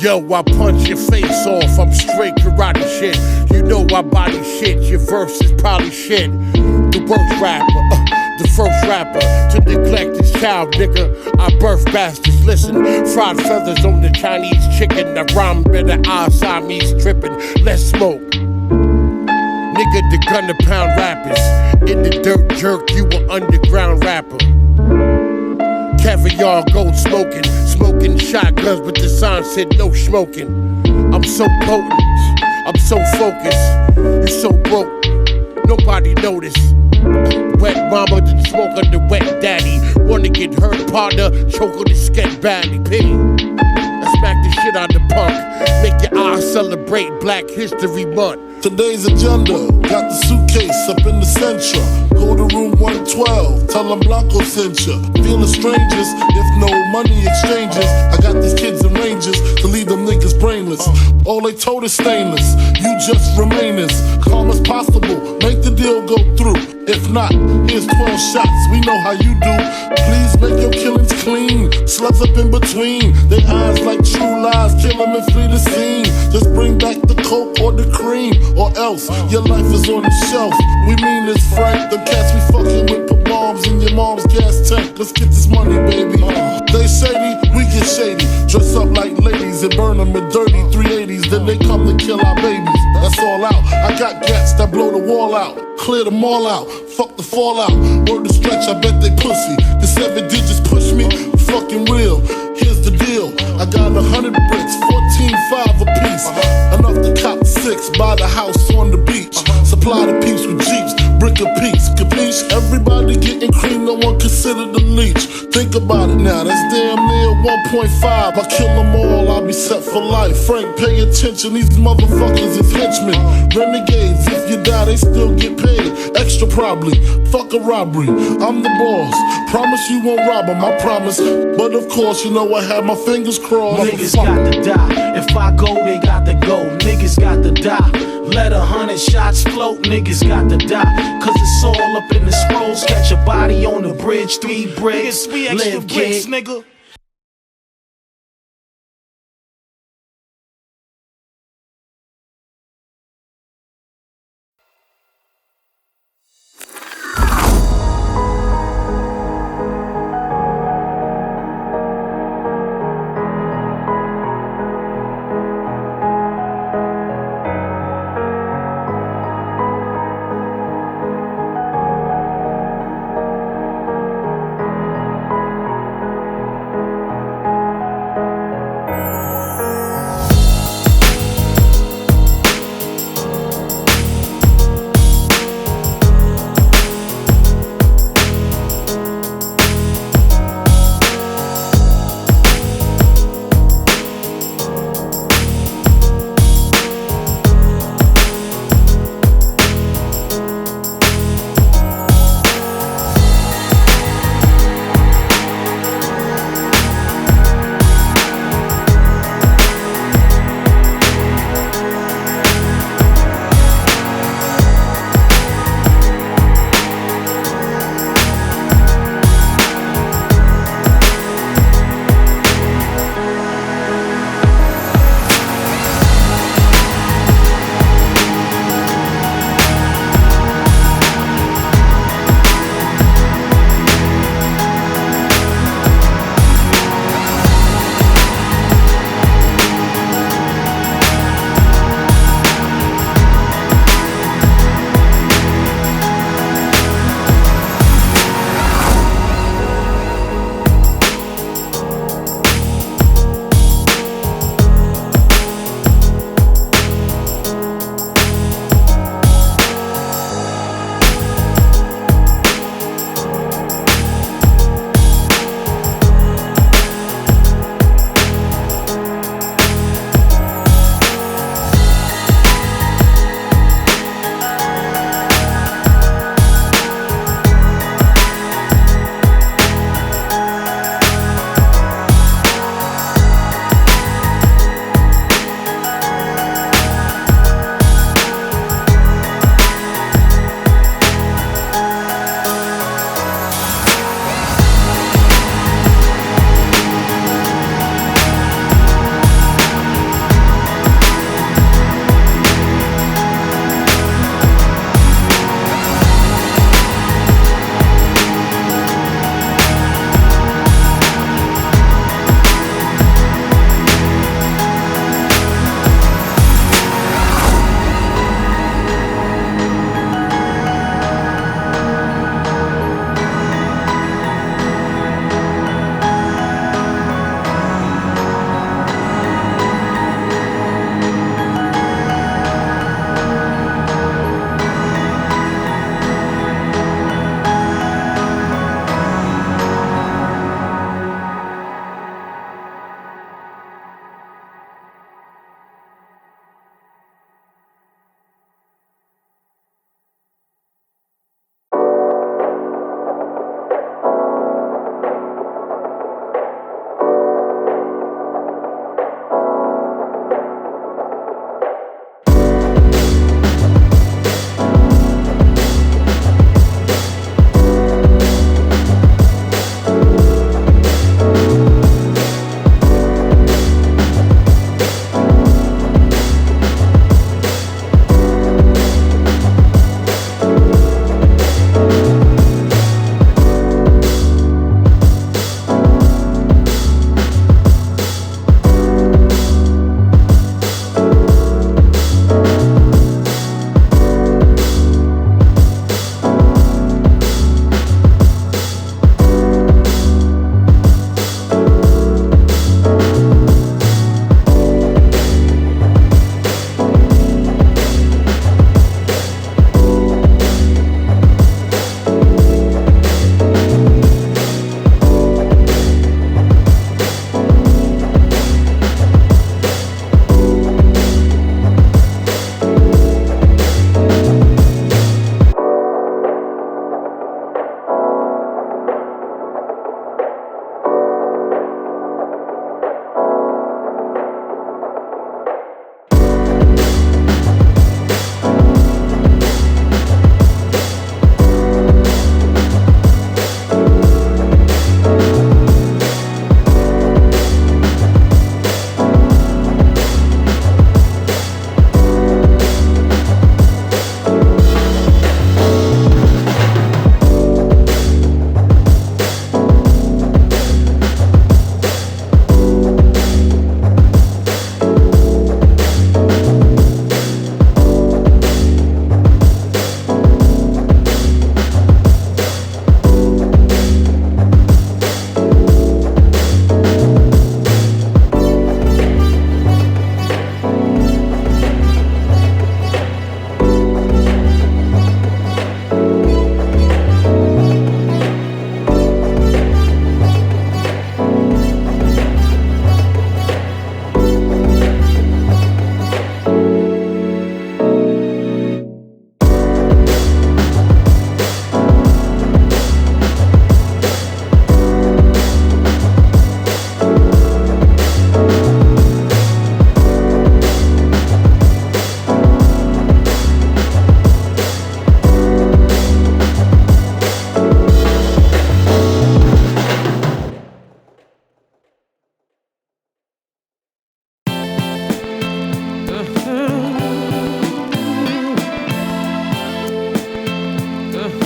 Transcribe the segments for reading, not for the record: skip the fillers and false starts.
Yo, I punch your face off, I'm straight karate shit. You know I body shit, your verse is probably shit. The worst rapper, the first rapper to neglect his child, nigga. I birth bastards, listen. Fried feathers on the Chinese chicken. I rhyme better, I Siamese tripping. Let's smoke. Nigga, the gun to pound rappers. In the dirt jerk, you an underground rapper. Caviar gold smoking. Smoking shotguns, but the sign said no smoking. I'm so potent, I'm so focused. You so broke, nobody noticed. Wet mama didn't smoke on the wet daddy. Wanna get hurt, partner, choke on the sket badly. Pity. I smack the shit out the punk. Make your eyes celebrate Black History Month. Today's agenda, got the suitcase up in the Centra. Go to room 112, tell them Blanco sent ya. Feeling strangers, if no money exchanges. I got these kids in ranges to leave them niggas brainless. All they told is stainless, you just remain as calm as possible. Make the deal go through. If not, here's 12 shots, we know how you do. Please make your killings clean. Slugs up in between, they eyes like true lies. Kill them and flee the scene. Just bring back the coke or the cream, or else your life is on the shelf. We mean this, Frank. The cats we fucking with put bombs in your mom's gas tank. Let's get this money, baby. They shady, we get shady. Dress up like ladies and burn them in dirty 380s. Then they come to kill our babies. That's all out. I got gats that blow the wall out. Clear them all out, fuck the fallout. Word to stretch, I bet they pussy. The 7 digits push me, fucking real. Here's the deal, I got 100 bricks, 14.5 a piece. Enough to cop 6, buy the house on the beach. Supply the peeps with jeeps, brick a piece, capiche? Everybody getting cream, no one considered the leech. Think about it now, that's damn near 1.5. I kill them all, I'll be set for life. Frank, pay attention, these motherfuckers is henchmen. Renegades, if you die, they still get paid. Extra probably, fuck a robbery. I'm the boss, promise you won't rob them, I promise. But of course, you know I have my fingers crossed. Niggas got to die, if I go, they got to go. Niggas got to die, let 100 shots float. Niggas got to die, cause it's all up in the scrolls. Catch a body on the bridge, 3 bricks, live bricks, nigga.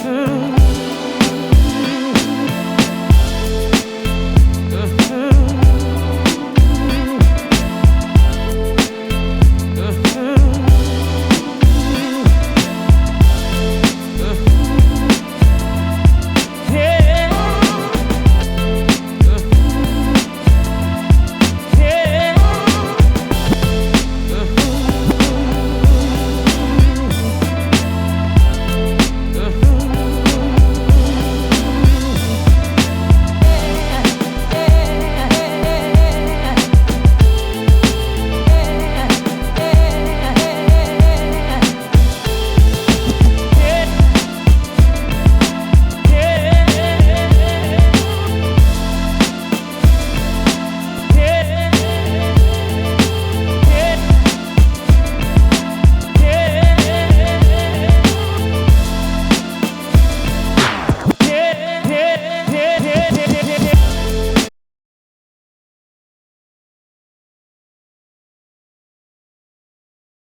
Mm.